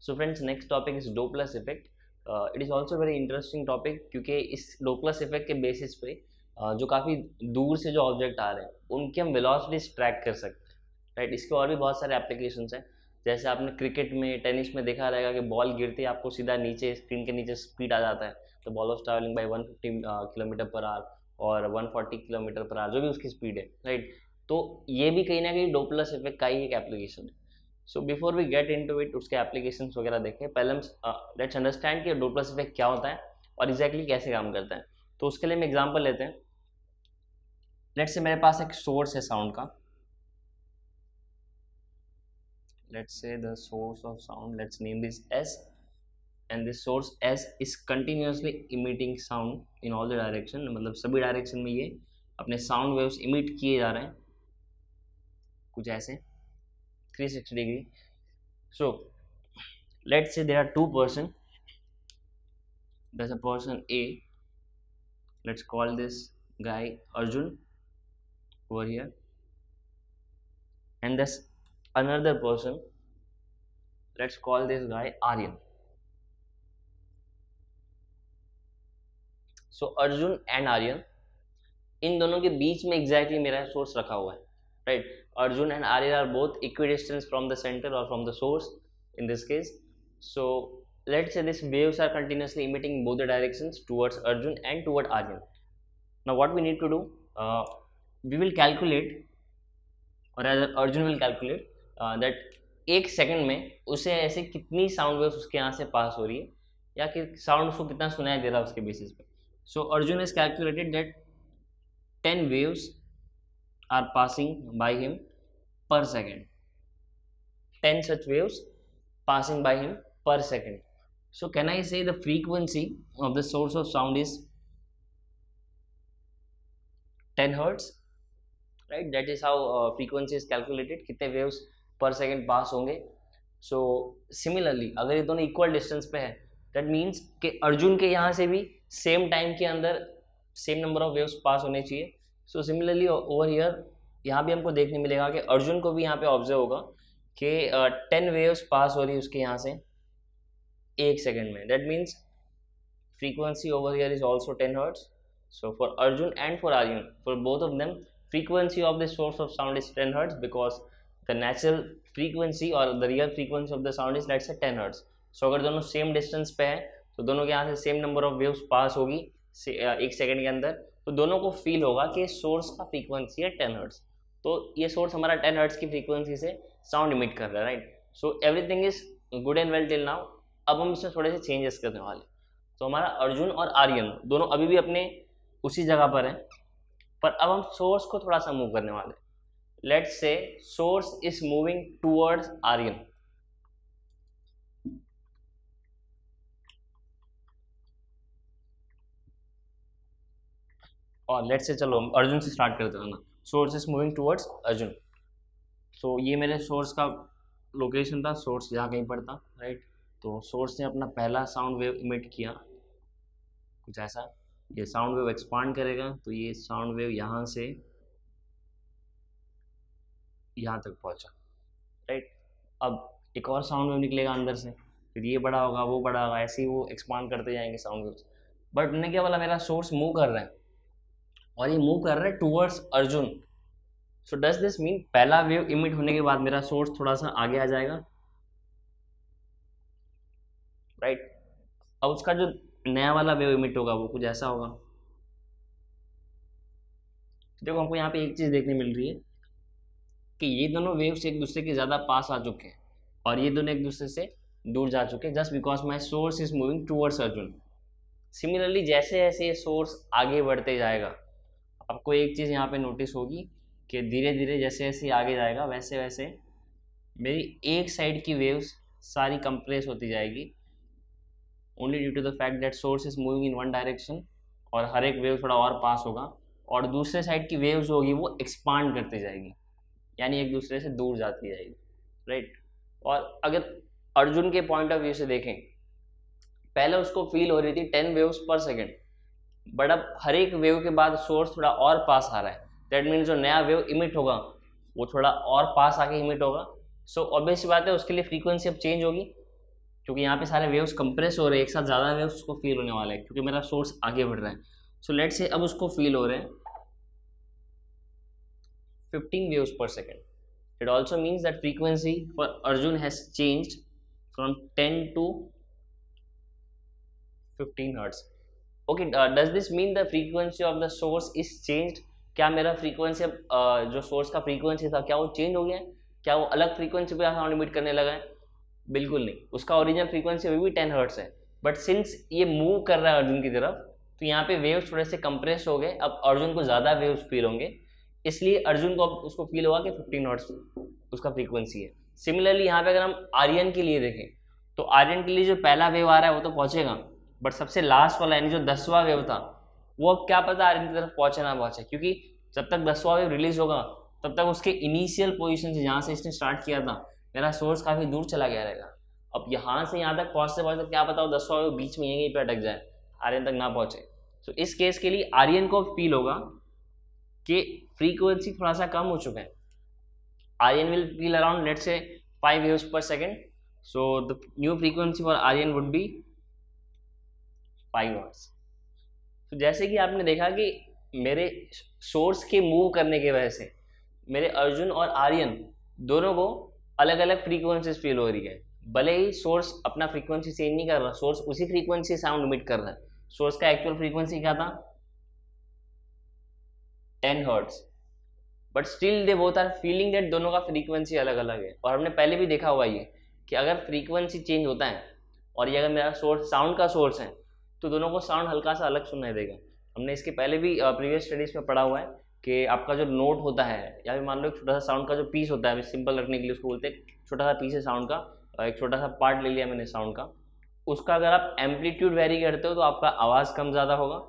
So friends, next topic is Doppler effect. It is also very interesting topic, क्योंकि इस Doppler effect के basis पे जो काफ़ी दूर से जो ऑब्जेक्ट आ रहे हैं उनकी हम वेलोसिटीज ट्रैक कर सकते हैं. राइट, इसके और भी बहुत सारे एप्लीकेशंस हैं. जैसे आपने क्रिकेट में, टेनिस में देखा रहेगा कि बॉल गिरते ही आपको सीधा नीचे स्क्रीन के नीचे स्पीड आ जाता है. तो ball of travelling by 150 kilometre per hour और 140 किलोमीटर पर आवर, जो भी उसकी स्पीड है. राइट, तो ये भी कहीं ना कहीं डोपलर इफेक्ट का ही एक एप्लीकेशन है. So before we get into it, उसके एप्लीकेशन वगैरह देखें. पहले हम लेट्स अंडरस्टैंड कि डोपलर इफेक्ट क्या होता है और एग्जैक्टली कैसे काम करता है. तो उसके लिए हम एग्जांपल लेते हैं. लेट्स से मेरे पास एक सोर्स है साउंड का. Let's say the source of sound, let's name this S, and this source S is continuously emitting sound in all the direction. मतलब सभी डायरेक्शन में ये अपने साउंड वेव्स इमिट किए जा रहे हैं कुछ ऐसे 360 degree. So let's say there are two person. There's a person A. Let's call this guy Arjun over here, and there's another person. Let's call this guy Aryan. So Arjun and Aryan, इन दोनों के बीच में एग्जैक्टली मेरा source रखा हुआ है. Right, Arjun and Aryan are both equidistance from the centre और from the source in this case. So let's say this waves are continuously emitting both the directions towards Arjun and toward Aryan. Now what we need to do, we will calculate, और Arjun will calculate that एक second में उसे ऐसे कितनी sound waves उसके यहाँ से पास हो रही है, या कि साउंड उसको कितना सुनाई दे रहा है उसके बेसिस पे. So Arjun has calculated that 10 waves are passing by him per second. 10 such waves passing by him per second. So can I say the frequency of the source of sound is 10 hertz? Right, that is how frequency is calculated. कितने waves per second pass होंगे. So similarly, अगर ये दोनों equal distance पे है, that means कि अर्जुन के यहाँ से भी सेम टाइम के अंदर सेम नंबर ऑफ वेव्स पास होने चाहिए. सो सिमिलरली ओवर हियर, यहाँ भी हमको देखने मिलेगा कि अर्जुन को भी यहाँ पे ऑब्जर्व होगा कि 10 वेव्स पास हो रही है उसके यहाँ से एक सेकेंड में. That means frequency over here is also 10 hertz. So for Arjun and for Aryan, for both of them, frequency of the source of sound is 10 hertz, because the natural frequency और the real frequency of the sound is let's say 10 hertz. सो अगर दोनों same distance पे है तो दोनों के यहाँ से सेम नंबर ऑफ वेव्स पास होगी एक सेकंड के अंदर, तो दोनों को फील होगा कि सोर्स का फ्रीक्वेंसी है 10 हर्ट्ज. तो ये सोर्स हमारा 10 हर्ट्ज की फ्रीक्वेंसी से साउंड इमिट कर रहा है. Right, so everything is good and well till now. अब हम इसमें थोड़े से चेंजेस करने वाले. तो हमारा अर्जुन और आर्यन दोनों अभी भी अपने उसी जगह पर हैं, पर अब हम सोर्स को थोड़ा सा मूव करने वाले. Let's say source is moving towards Aryan. और लेट्स से चलो हम अर्जुन से स्टार्ट करते हैं ना. Source is moving towards Arjun. So ये मेरे सोर्स का लोकेशन था, सोर्स यहाँ कहीं पर था. राइट, तो सोर्स ने अपना पहला साउंड वेव इमिट किया कुछ ऐसा. ये साउंड वेव एक्सपांड करेगा, तो ये साउंड वेव यहाँ से यहाँ तक पहुँचा. राइट, अब एक और साउंड वेव निकलेगा अंदर से, फिर ये बड़ा होगा, वो बड़ा होगा, ऐसे ही वो एक्सपांड करते जाएंगे साउंड वेव्स. बट उन्होंने क्या बोला, मेरा सोर्स मूव कर रहा है और ये मूव कर रहा है towards Arjun. So does this mean पहला वेव इमिट होने के बाद मेरा सोर्स थोड़ा सा आगे आ जाएगा. राइट, अब उसका जो नया वाला वेव इमिट होगा वो कुछ ऐसा होगा. देखो, हमको यहाँ पे एक चीज देखने मिल रही है कि ये दोनों वेव्स एक दूसरे के ज्यादा पास आ चुके हैं और ये दोनों एक दूसरे से दूर जा चुके हैं, just because my source is moving towards Arjun. Similarly जैसे जैसे ये सोर्स आगे बढ़ते जाएगा, आपको एक चीज़ यहाँ पे नोटिस होगी कि धीरे धीरे जैसे जैसे आगे जाएगा वैसे वैसे मेरी एक साइड की वेव्स सारी कंप्रेस होती जाएगी, only due to the fact that source is moving in one direction, और हर एक वेव थोड़ा और पास होगा, और दूसरे साइड की वेव्स होगी वो एक्सपांड करती जाएगी, यानी एक दूसरे से दूर जाती जाएगी. राइट, और अगर अर्जुन के पॉइंट ऑफ व्यू से देखें, पहले उसको फील हो रही थी 10 वेव्स पर सेकेंड, बट अब हर एक वेव के बाद सोर्स थोड़ा और पास आ रहा है. दैट मीन्स जो नया वेव इमिट होगा वो थोड़ा और पास आके इमिट होगा. सो ऑब्वियस बात है उसके लिए फ्रीक्वेंसी अब चेंज होगी. क्योंकि यहाँ पे सारे वेव्स कंप्रेस हो रहे हैं, एक साथ ज़्यादा वेव्स उसको फील होने वाला है क्योंकि मेरा सोर्स आगे बढ़ रहा है. सो लेट्स से अब उसको फील हो रहे हैं 15 waves per second. It also means that frequency for Arjun has changed from 10 to 15 hertz. Okay, does this mean the frequency of the source is changed? क्या मेरा फ्रीक्वेंसी अब जो सोर्स का फ्रीक्वेंसी था क्या वो चेंज हो गया है? क्या वो अलग फ्रीक्वेंसी पे साउंड इमिट करने लगा है? बिल्कुल नहीं, उसका ओरिजिनल फ्रीक्वेंसी अभी भी 10 हर्ट्स है. बट सिंस ये मूव कर रहा है अर्जुन की तरफ, तो यहाँ पे वेव्स थोड़े से कंप्रेस हो गए. अब अर्जुन को ज़्यादा वेव्स फील होंगे, इसलिए अर्जुन को अब उसको फील होगा कि 15 हर्ट्स उसका फ्रीक्वेंसी है. सिमिलरली यहाँ पे अगर हम आर्यन के लिए देखें तो आर्यन के लिए जो पहला वेव आ रहा है वो तो पहुँचेगा, बट सबसे लास्ट वाला यानी जो 10वां वेव था वो अब क्या पता आर्यन की तरफ पहुँचे ना पहुँचे, क्योंकि जब तक 10वां वेव रिलीज होगा तब तक उसके इनिशियल पोजीशन से जहाँ से इसने स्टार्ट किया था मेरा सोर्स काफ़ी दूर चला गया रहेगा. अब यहाँ से यहाँ तक पहुँचते पहुँचते क्या पता हो 10वां वेव बीच में यहीं पे अटक जाए, आर्यन तक ना पहुँचे. तो इस केस के लिए आर्यन को फील होगा कि फ्रीक्वेंसी थोड़ा सा कम हो चुका है. Aryan will feel around let's say 5 waves per second. So the new frequency for Aryan would be 5 hertz. तो जैसे कि आपने देखा कि मेरे सोर्स के मूव करने की वजह से मेरे अर्जुन और आर्यन दोनों को अलग अलग फ्रीक्वेंसीज फील हो रही है. भले ही सोर्स अपना फ्रीक्वेंसी चेंज नहीं कर रहा, सोर्स उसी फ्रीक्वेंसी साउंड इमिट कर रहा है. सोर्स का एक्चुअल फ्रीक्वेंसी क्या था? 10 hertz. But still they both are feeling that दोनों का फ्रीक्वेंसी अलग अलग है. और हमने पहले भी देखा हुआ ये कि अगर फ्रीक्वेंसी चेंज होता है और ये अगर मेरा सोर्स साउंड का सोर्स है तो दोनों को साउंड हल्का सा अलग सुनाई देगा. हमने इसके पहले भी प्रीवियस स्टडीज में पढ़ा हुआ है कि आपका जो नोट होता है या फिर मान लो एक छोटा सा साउंड का जो पीस होता है, सिंपल रखने के लिए उसको बोलते हैं छोटा सा पीस है साउंड का, एक छोटा सा पार्ट ले लिया मैंने साउंड का, उसका अगर आप एम्पलीट्यूड वेरी करते हो तो आपका आवाज़ कम ज़्यादा होगा.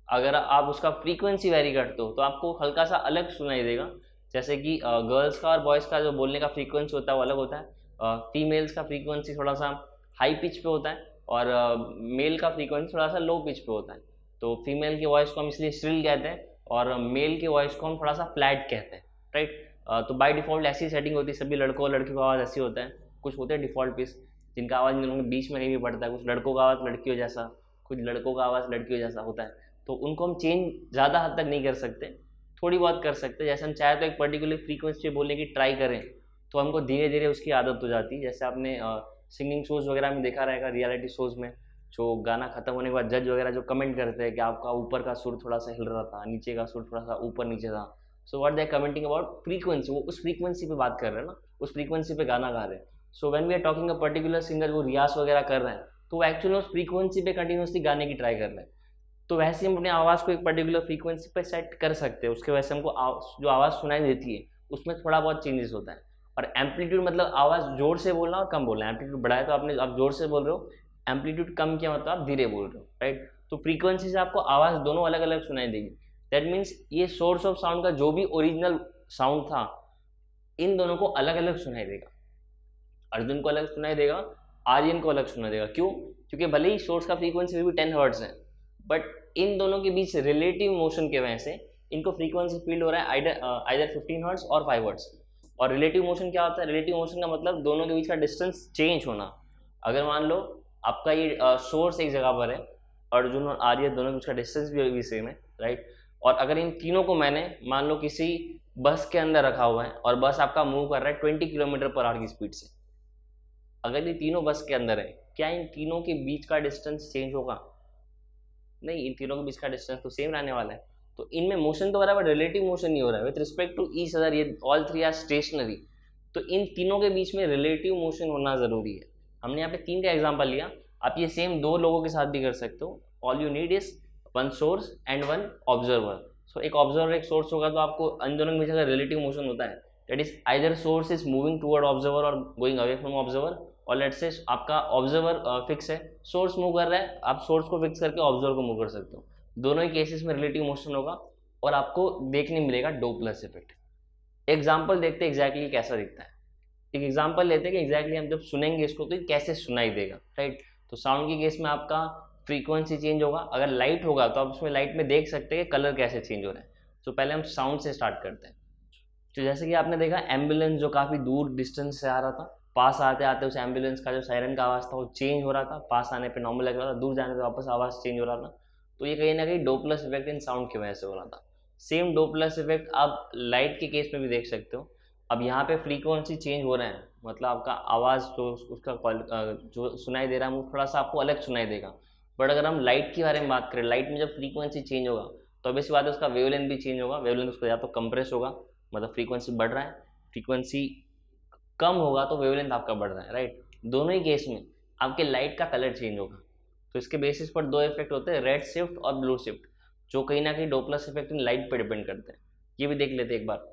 अगर आप उसका फ्रीक्वेंसी वेरी करते हो तो आपको हल्का सा अलग सुनाई देगा. जैसे कि गर्ल्स का और बॉयज़ का जो बोलने का फ्रीक्वेंसी होता है वो अलग होता है. फीमेल्स का फ्रीक्वेंसी थोड़ा सा हाई पिच पे होता है और मेल का फ्रीक्वेंसी थोड़ा सा लो पिच पे होता है. तो फीमेल की वॉइस को हम इसलिए श्रिल कहते हैं और मेल की वॉइस को हम थोड़ा सा फ्लैट कहते हैं, राइट. तो बाय डिफ़ॉल्ट ऐसी सेटिंग होती है, सभी लड़कों और लड़कियों का आवाज़ ऐसी होता है. कुछ होते हैं डिफ़ॉल्ट पिच जिनका आवाज़ इन दोनों के बीच में कहीं भी पड़ता है, कुछ लड़कों का आवाज़ लड़कियों जैसा, कुछ लड़कों का आवाज़ लड़कियों जैसा होता है. तो उनको हम चेंज ज़्यादा हद तक नहीं कर सकते, थोड़ी बहुत कर सकते हैं. जैसे हम चाहे तो एक पर्टिकुलर फ्रीक्वेंसी पे बोलने की ट्राई करें तो हमको धीरे धीरे उसकी आदत हो जाती है. जैसे आपने सिंगिंग शोज़ वगैरह में देखा रहेगा, रियलिटी शोज़ में जो गाना खत्म होने के बाद जज वगैरह जो कमेंट करते हैं कि आपका ऊपर का सुर थोड़ा सा हिल रहा था, नीचे का सुर थोड़ा सा ऊपर नीचे था. So what they are commenting about frequency, वो उस फ्रीक्वेंसी पे बात कर रहे हैं ना, उस फ्रीक्वेंसी पे गाना गा रहे हैं. So when we are talking a particular singer वो रियाज वगैरह कर रहे हैं तो वो एक्चुअली उस फ्रीक्वेंसी पे कंटिन्यूसली गाने की ट्राई कर रहे हैं. तो वैसे हम अपनी आवाज़ को एक पर्टिकुलर फ्रीक्वेंसी पे सेट कर सकते हैं, उसके वजह से हमको जो आवाज़ सुनाई देती है उसमें थोड़ा बहुत चेंजेस होता है. और एम्पलीट्यूड मतलब आवाज़ जोर से बोलना और कम बोलना. एम्पलीट्यूड बढ़ाए तो आप जोर से बोल रहे हो, एम्पलीट्यूड कम किया मतलब आप धीरे बोल रहे हो, राइट. तो फ्रीक्वेंसी से आपको आवाज़ दोनों अलग अलग सुनाई देगी. दैट मीन्स ये सोर्स ऑफ साउंड का जो भी ओरिजिनल साउंड था इन दोनों को अलग अलग सुनाई देगा. अर्जुन को अलग सुनाई देगा, आर्यन को अलग सुनाई देगा. क्यों? क्योंकि भले ही सोर्स का फ्रीक्वेंसी भी 10 हर्ट्ज है बट इन दोनों के बीच रिलेटिव मोशन के वजह से इनको फ्रीक्वेंसी फील हो रहा है आइदर 15 हर्ट्ज और 5 हर्ट्ज. और रिलेटिव मोशन क्या होता है? रिलेटिव मोशन का मतलब दोनों के बीच का डिस्टेंस चेंज होना. अगर मान लो आपका ये सोर्स एक जगह पर है, अर्जुन और आर्यन दोनों के बीच का डिस्टेंस भी सेम है, राइट. और अगर इन तीनों को मैंने मान लो किसी बस के अंदर रखा हुआ है और बस आपका मूव कर रहा है 20 किलोमीटर पर आवर की स्पीड से. अगर ये तीनों बस के अंदर है, क्या इन तीनों के बीच का डिस्टेंस चेंज होगा? नहीं, इन तीनों के बीच का डिस्टेंस तो सेम रहने वाला है. तो इनमें मोशन तो हो रहा है बट रिलेटिव मोशन नहीं हो रहा है with respect to each other. ये ऑल थ्री आर स्टेशनरी. तो इन तीनों के बीच में रिलेटिव मोशन होना ज़रूरी है. हमने यहाँ पे 3 का एग्जांपल लिया, आप ये सेम 2 लोगों के साथ भी कर सकते हो. All you need is 1 source and 1 observer. So एक ऑब्जर्वर एक सोर्स होगा तो आपको इन दोनों के बीच अगर रिलेटिव मोशन होता है that is either source is moving toward observer और गोइंग अवे फ्रॉम ऑब्जर्वर, और लेट्स से आपका ऑब्जर्वर फिक्स है, सोर्स मूव कर रहा है, आप सोर्स को फिक्स करके ऑब्जर्वर को मूव कर सकते हो. दोनों ही केसेस में रिलेटिव मोशन होगा और आपको देखने मिलेगा डोपलर इफेक्ट. एग्जाम्पल देखते हैं एग्जैक्टली कैसा दिखता है. एक एग्जाम्पल लेते हैं कि एग्जैक्टली हम जब सुनेंगे इसको तो कैसे सुनाई देगा, राइट. तो साउंड के केस में आपका फ्रीक्वेंसी चेंज होगा. अगर लाइट होगा तो आप उसमें लाइट में देख सकते हैं कि कलर कैसे चेंज हो रहे हैं. तो पहले हम साउंड से स्टार्ट करते हैं. तो जैसे कि आपने देखा एम्बुलेंस जो काफ़ी दूर डिस्टेंस से आ रहा था, पास आते आते उस एम्बुलेंस का जो सायरन का आवाज़ था वो चेंज हो रहा था, पास आने पे नॉर्मल लग रहा था, दूर जाने पे वापस आवाज़ चेंज हो रहा था। तो ये कहीं ना कहीं डोपलर इफेक्ट इन साउंड की वजह से हो रहा था। सेम डोपलर इफेक्ट आप लाइट के केस में भी देख सकते हो। अब यहाँ पे फ्रीक्वेंसी चेंज हो रहे हैं, मतलब आपका आवाज़ जो उसका जो सुनाई दे रहा है वो थोड़ा सा आपको अलग सुनाई देगा। बट अगर हम लाइट के बारे में बात करें, लाइट में जब फ्रीक्वेंसी चेंज होगा तो ऑब्वियस बात है उसका वेवलेंथ भी चेंज होगा। वेवलेंथ उसका या तो कंप्रेस होगा, मतलब फ्रीक्वेंसी बढ़ रहा है, फ्रीक्वेंसी कम होगा तो वेवलेंथ आपका बढ़ रहा है, राइट। दोनों ही केस में आपके लाइट का कलर चेंज होगा। तो इसके बेसिस पर दो इफेक्ट होते हैं, रेड शिफ्ट और ब्लू शिफ्ट, जो कहीं ना कहीं डोपलर इफेक्ट इन लाइट पर डिपेंड करते हैं। ये भी देख लेते हैं एक बार।